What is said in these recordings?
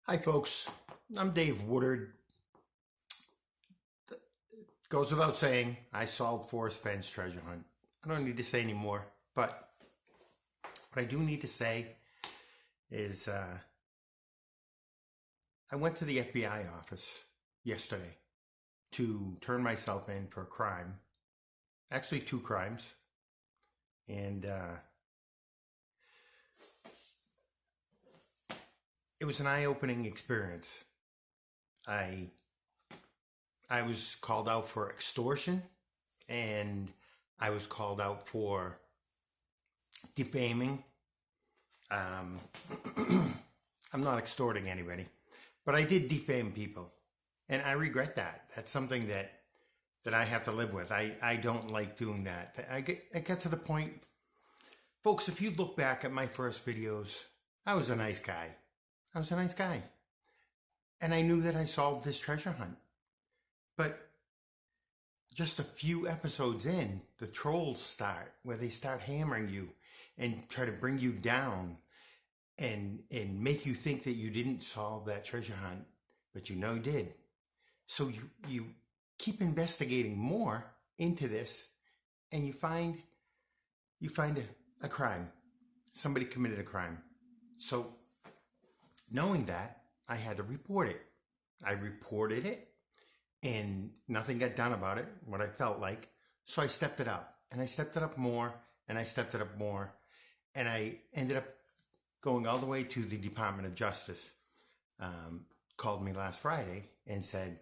Hi, folks. I'm Dave Woodard. Goes without saying, I solved Forrest Fenn's treasure hunt. I don't need to say any more, but what I do need to say is I went to the FBI office yesterday to turn myself in for a crime. Actually, two crimes. And it was an eye-opening experience. I was called out for extortion, and I was called out for defaming. I'm not extorting anybody, but I did defame people, and I regret that. That's something that I have to live with. I don't like doing that. I get to the point, folks. If you look back at my first videos, I was a nice guy. I was a nice guy, and I knew that I solved this treasure hunt. But just a few episodes in, the trolls start, where they start hammering you and try to bring you down and make you think that you didn't solve that treasure hunt, but you know you did. So you keep investigating more into this, and you find a crime. Somebody committed a crime. So knowing that, I had to report it. I reported it, and nothing got done about it, what I felt like. So I stepped it up, and I stepped it up more, and I stepped it up more, and I ended up going all the way to the Department of Justice. Called me last Friday and said,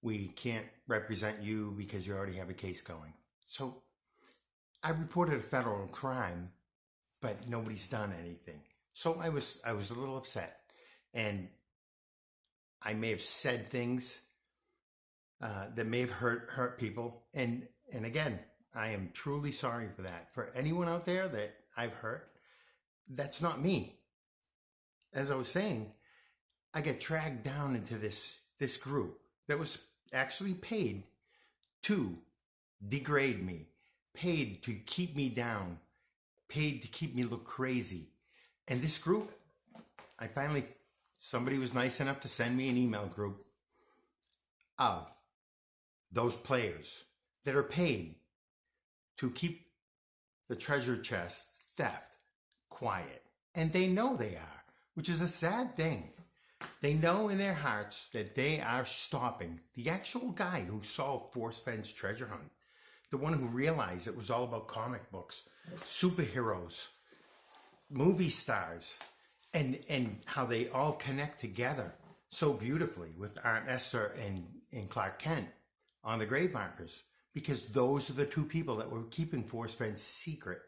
we can't represent you because you already have a case going. So I reported a federal crime, but nobody's done anything. So I was a little upset, and I may have said things that may have hurt people. And again, I am truly sorry for that. For anyone out there that I've hurt, that's not me. As I was saying, I get dragged down into this group that was actually paid to degrade me, paid to keep me down, paid to keep me look crazy. And this group, somebody was nice enough to send me an email group of those players that are paid to keep the treasure chest theft quiet. And they know they are, which is a sad thing. They know in their hearts that they are stopping the actual guy who solved Forrest Fenn's treasure hunt, the one who realized it was all about comic books, superheroes, movie stars, and how they all connect together so beautifully with Aunt Esther and Clark Kent on the grave markers, because those are the two people that were keeping Forrest Fenn's secret.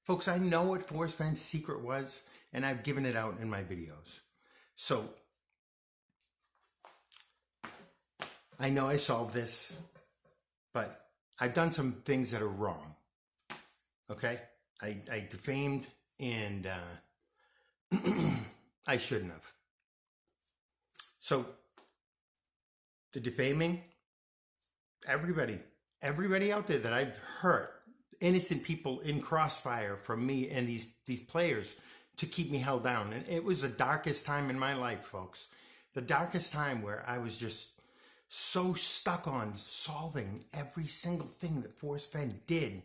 Folks, I know what Forrest Fenn's secret was, and I've given it out in my videos. So I know I solved this, but I've done some things that are wrong. Okay? I defamed, and I shouldn't have. So the defaming, everybody out there that I've hurt, innocent people in crossfire from me and these players to keep me held down. And it was the darkest time in my life, folks. The darkest time where I was just so stuck on solving every single thing that Forrest Fenn did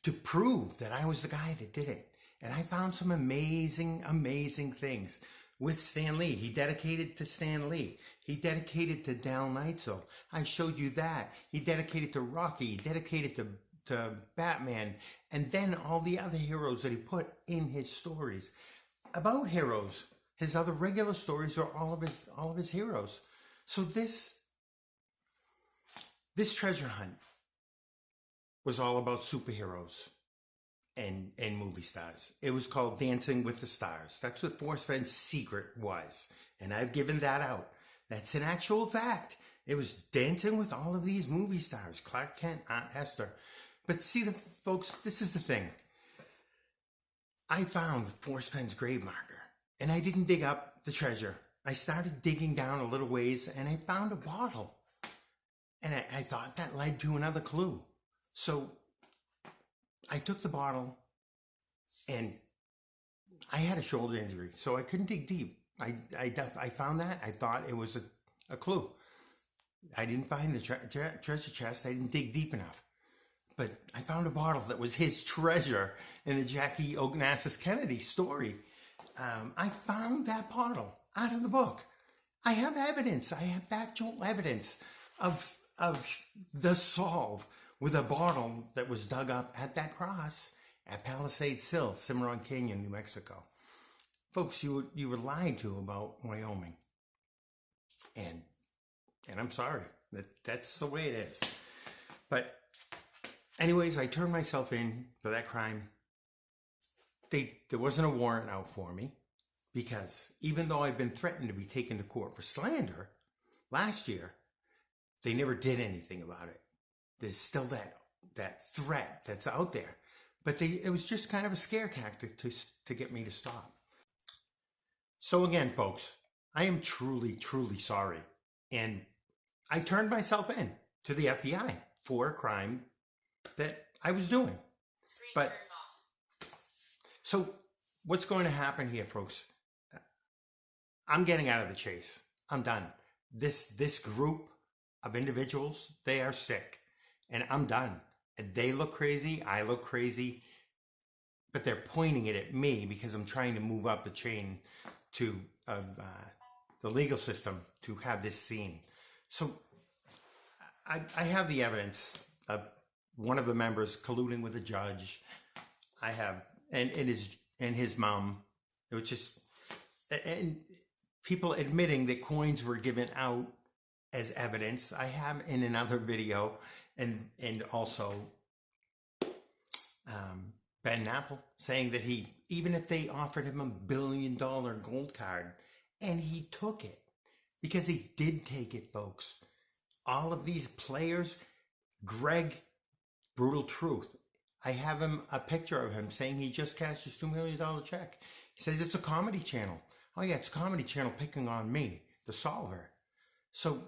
to prove that I was the guy that did it. And I found some amazing, amazing things with Stan Lee. He dedicated to Stan Lee. He dedicated to Dal Neitzel. I showed you that. He dedicated to Rocky. He dedicated to Batman. And then all the other heroes that he put in his stories. About heroes, his other regular stories are all of his heroes. So this treasure hunt was all about superheroes and movie stars. It was called Dancing with the Stars. That's what Forrest Fenn's secret was. And I've given that out. That's an actual fact. It was dancing with all of these movie stars. Clark Kent, Aunt Esther. But see, folks, this is the thing. I found Forrest Fenn's grave marker, and I didn't dig up the treasure. I started digging down a little ways, and I found a bottle. And I thought that led to another clue. So I took the bottle, and I had a shoulder injury, so I couldn't dig deep. I found that. I thought it was a clue. I didn't find the treasure chest. I didn't dig deep enough. But I found a bottle that was his treasure in the Jackie Onassis Kennedy story. I found that bottle out of the book. I have evidence. I have factual evidence of the solve with a bottle that was dug up at that cross at Palisades Hill, Cimarron Canyon, New Mexico. Folks, you were lied to about Wyoming. And I'm sorry. That's the way it is. But anyways, I turned myself in for that crime. There wasn't a warrant out for me because even though I've been threatened to be taken to court for slander last year, they never did anything about it. There's still that threat that's out there. But it was just kind of a scare tactic to get me to stop. So again, folks, I am truly, truly sorry. And I turned myself in to the FBI for a crime that I was doing. But so what's going to happen here, folks? I'm getting out of the chase. I'm done. This group of individuals, they are sick, and I'm done. And they look crazy. I look crazy, but they're pointing it at me because I'm trying to move up the chain to the legal system to have this seen. So I have the evidence of one of the members colluding with a judge. I have, and his mom. It was just, and people admitting that coins were given out as evidence. I have in another video, and also Ben Napple saying that even if they offered him $1 billion gold card, and he took it, because he did take it, folks. All of these players, Greg, Brutal Truth, I have a picture of him saying he just cashed his $2 million check. He says it's a comedy channel. Oh yeah, it's a comedy channel picking on me, the solver. So,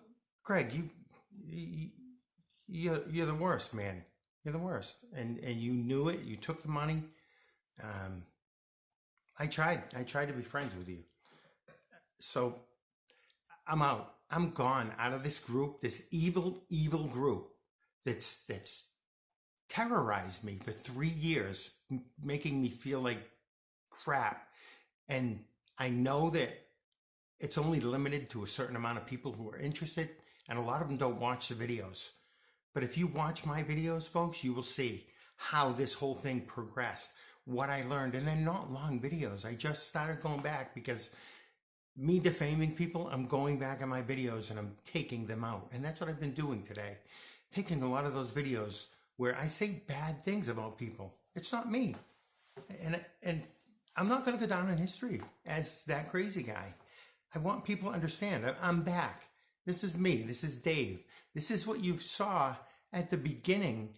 Greg, you're the worst, man. You're the worst, and you knew it. You took the money. I tried to be friends with you. So I'm out. I'm gone out of this group, this evil group that's terrorized me for 3 years, making me feel like crap. And I know that it's only limited to a certain amount of people who are interested, and a lot of them don't watch the videos. But if you watch my videos, folks, you will see how this whole thing progressed, what I learned. And they're not long videos. I just started going back because me defaming people, I'm going back on my videos and I'm taking them out. And that's what I've been doing today. Taking a lot of those videos where I say bad things about people. It's not me. And I'm not going to go down in history as that crazy guy. I want people to understand. I'm back. This is me. This is Dave. This is what you saw at the beginning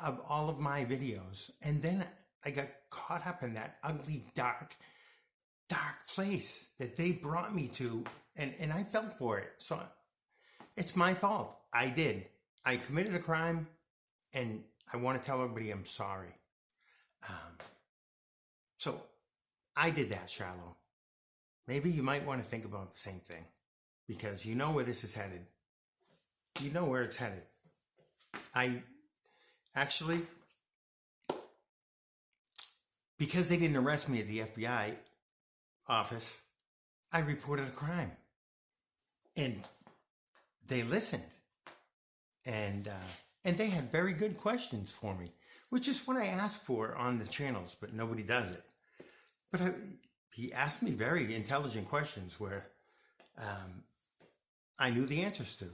of all of my videos. And then I got caught up in that ugly, dark place that they brought me to. And I fell for it. So it's my fault. I did. I committed a crime. And I want to tell everybody I'm sorry. So I did that, Shallow. Maybe you might want to think about the same thing. Because you know where this is headed. You know where it's headed. I actually, because they didn't arrest me at the FBI office, I reported a crime. And they listened. And they had very good questions for me, which is what I asked for on the channels, but nobody does it. But he asked me very intelligent questions where I knew the answers to.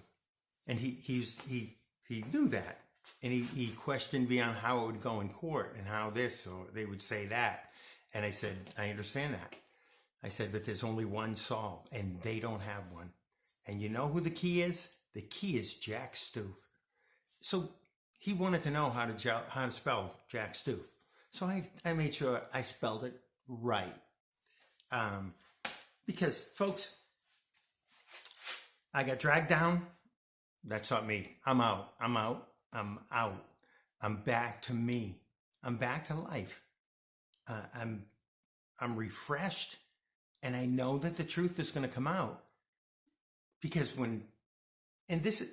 And he knew that. And he questioned me on how it would go in court and how this, or they would say that. And I said, I understand that. I said, but there's only one solve, and they don't have one. And you know who the key is? The key is Jack Stoof. So he wanted to know how to spell Jack Stoof. So I made sure I spelled it right. Because, folks, I got dragged down. That's not me. I'm out. I'm back to me. I'm back to life. I'm refreshed. And I know that the truth is going to come out because and this,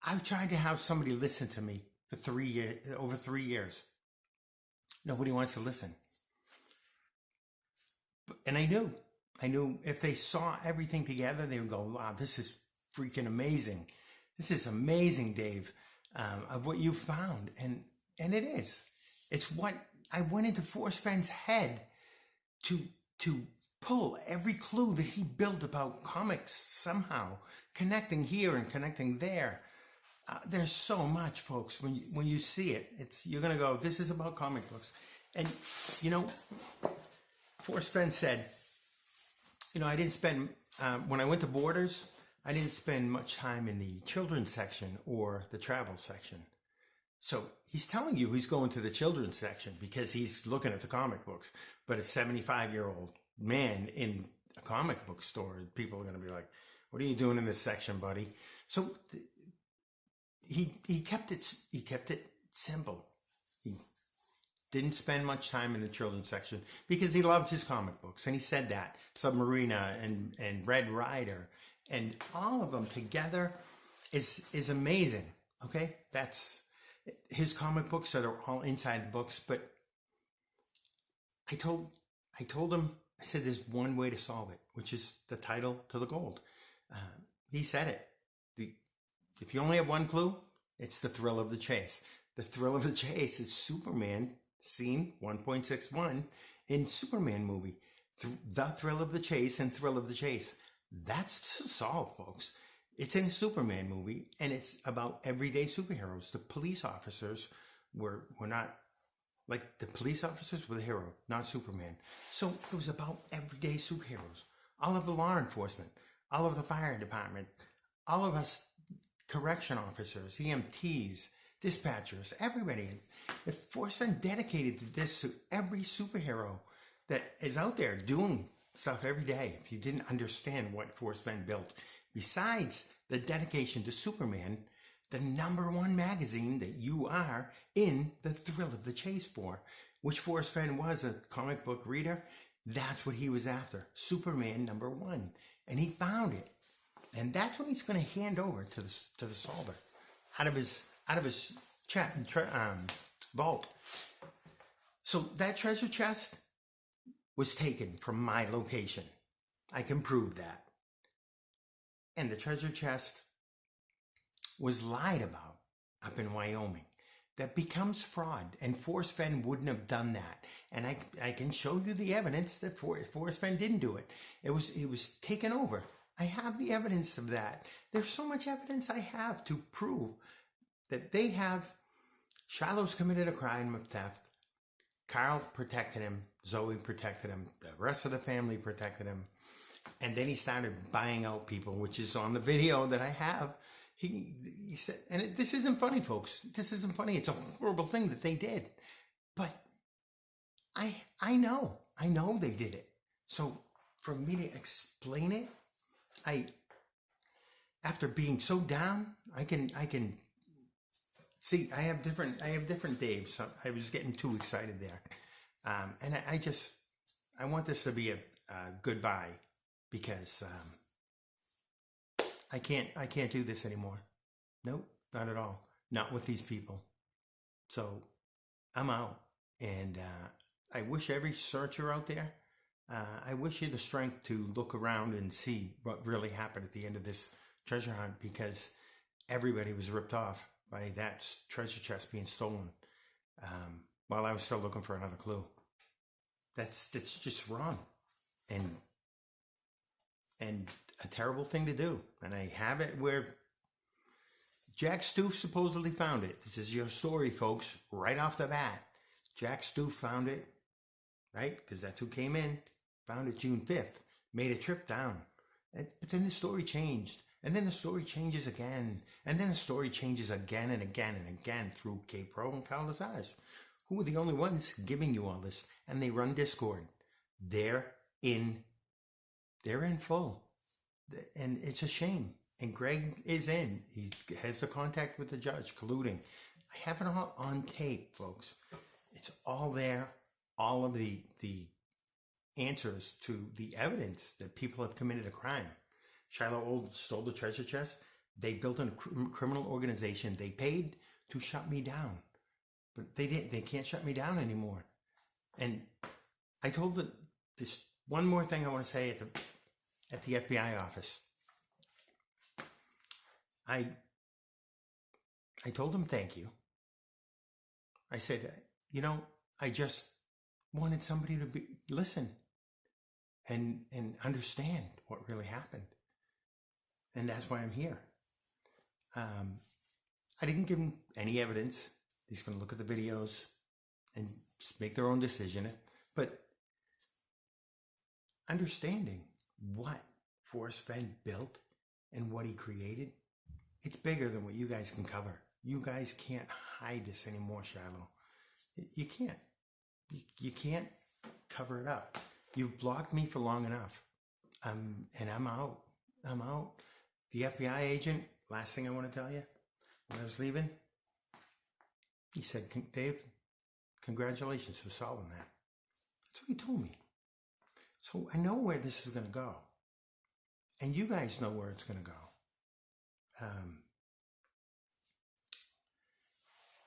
I've tried to have somebody listen to me for 3 years, over 3 years. Nobody wants to listen. And I knew if they saw everything together, they would go, wow, this is freaking amazing. This is amazing, Dave, of what you found. And it is. It's what I went into Forrest Fenn's head to pull every clue that he built about comics somehow, connecting here and connecting there. There's so much, folks. When you see it, you're gonna go, this is about comic books. And Forrest Fenn said, I didn't spend when I went to Borders, I didn't spend much time in the children's section or the travel section. So he's telling you he's going to the children's section because he's looking at the comic books. But a 75-year-old man in a comic book store, people are going to be like, what are you doing in this section, buddy? So he kept it simple. He didn't spend much time in the children's section because he loved his comic books. And he said that. Submarina and Red Rider and all of them together is amazing. Okay? That's his comic books that are all inside the books. But I told him, I said, there's one way to solve it, which is the title to the gold. He said it. If you only have one clue, it's the thrill of the chase. The thrill of the chase is Superman scene 1.61 in Superman movie. The thrill of the chase and thrill of the chase. That's to solve, folks. It's in a Superman movie, and it's about everyday superheroes. The police officers were not, like, the police officers were the hero, not Superman. So it was about everyday superheroes. All of the law enforcement, all of the fire department, all of us correction officers, EMTs, dispatchers, everybody. If Forrest Fenn dedicated to this to every superhero that is out there doing stuff every day, if you didn't understand what Forrest Fenn built, besides the dedication to Superman, the #1 magazine that you are in the thrill of the chase for, which Forrest Fenn was a comic book reader, that's what he was after. Superman #1. And he found it. And that's what he's going to hand over to the solver out of his vault. So that treasure chest was taken from my location. I can prove that. And the treasure chest was lied about up in Wyoming. That becomes fraud. And Forrest Fenn wouldn't have done that. And I can show you the evidence that Forrest Fenn didn't do it. It was taken over. I have the evidence of that. There's so much evidence I have to prove that they have. Shiloh's committed a crime of theft. Carl protected him. Zoe protected him. The rest of the family protected him. And then he started buying out people, which is on the video that I have. He said, and this isn't funny, folks. This isn't funny. It's a horrible thing that they did. But I know they did it. So for me to explain it, after being so down, I can see I have different Daves. So I was getting too excited there. And I want this to be a goodbye because I can't do this anymore. Nope, not at all. Not with these people. So I'm out. And I wish every searcher out there, I wish you the strength to look around and see what really happened at the end of this treasure hunt, because everybody was ripped off by that treasure chest being stolen while I was still looking for another clue. That's just wrong and a terrible thing to do. And I have it where Jack Stoof supposedly found it. This is your story, folks, right off the bat. Jack Stoof found it, right? Because that's who came in, found it June 5th, made a trip down. But then the story changed. And then the story changes again. And then the story changes again and again and again through K-Pro and Kyle Lazarus, who are the only ones giving you all this. And they run Discord. They're in full. And it's a shame. And Greg is in. He has the contact with the judge, colluding. I have it all on tape, folks. It's all there. All of the answers to the evidence that people have committed a crime. Shiloh Old stole the treasure chest. They built a criminal organization. They paid to shut me down, but they didn't. They can't shut me down anymore. And I told them this one more thing I want to say at the FBI office. I told them thank you. I said, I just wanted somebody to listen and understand what really happened. And that's why I'm here. I didn't give them any evidence. He's going to look at the videos and just make their own decision. But understanding what Forrest Fenn built and what he created, it's bigger than what you guys can cover. You guys can't hide this anymore, Shiloh. You can't. You can't cover it up. You've blocked me for long enough. And I'm out. I'm out. The FBI agent, last thing I want to tell you, when I was leaving, he said, Dave, congratulations for solving that. That's what he told me. So I know where this is going to go. And you guys know where it's going to go.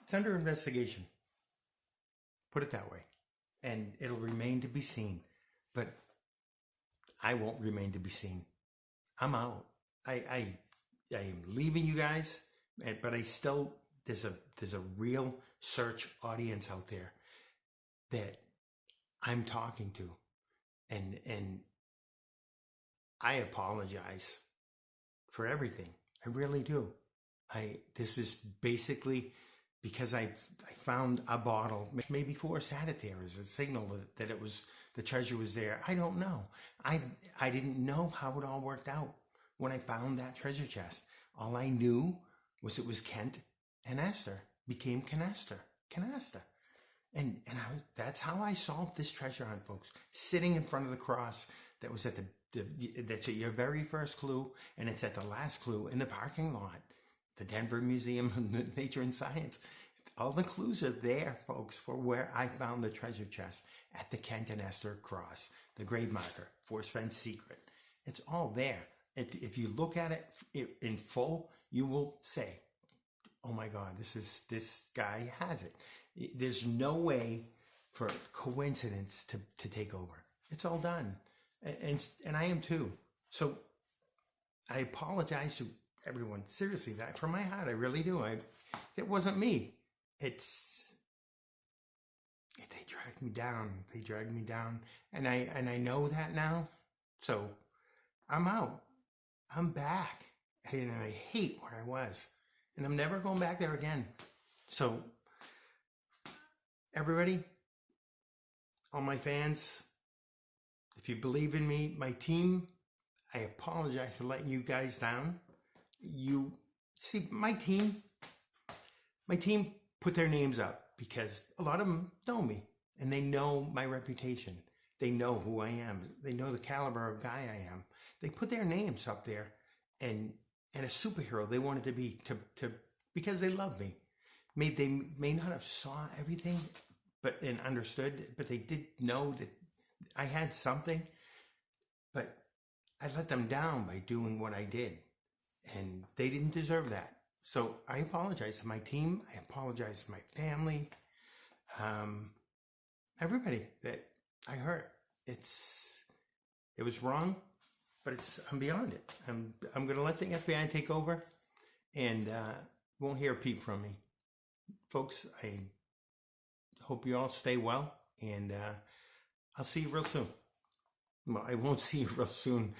It's under investigation. Put it that way. And it'll remain to be seen. But I won't remain to be seen. I'm out. I am leaving you guys, but I still, there's a real search audience out there that I'm talking to. And I apologize for everything. I really do. This is basically because I found a bottle. Maybe Forrest had it there as a signal that it was, the treasure was there. I don't know. I didn't know how it all worked out when I found that treasure chest. All I knew was it was Kent and Esther, became Canasta. And that's how I solved this treasure hunt, folks. Sitting in front of the cross that was at that's at your very first clue, and it's at the last clue in the parking lot, the Denver Museum of Nature and Science. All the clues are there, folks, for where I found the treasure chest at the Kent and Esther cross, the grave marker, Forrest Fenn's secret. It's all there. If you look at it in full, you will say, oh my God, this guy has it. There's no way for coincidence to take over. It's all done. And I am too. So I apologize to everyone. Seriously, that from my heart, I really do. It wasn't me. They dragged me down. They dragged me down. And I know that now. So I'm out. I'm back. And I hate where I was. And I'm never going back there again. So everybody, all my fans, if you believe in me, my team, I apologize for letting you guys down. You see, my team put their names up because a lot of them know me and they know my reputation. They know who I am. They know the caliber of guy I am. They put their names up there and a superhero they wanted to be to because they love me. They may not have saw everything and understood, but they did know that I had something, but I let them down by doing what I did, and they didn't deserve that. So I apologize to my team. I apologize to my family, everybody that I hurt. It was wrong, but I'm beyond it. I'm going to let the FBI take over, and won't hear a peep from me, folks. I hope you all stay well, and I'll see you real soon. Well, I won't see you real soon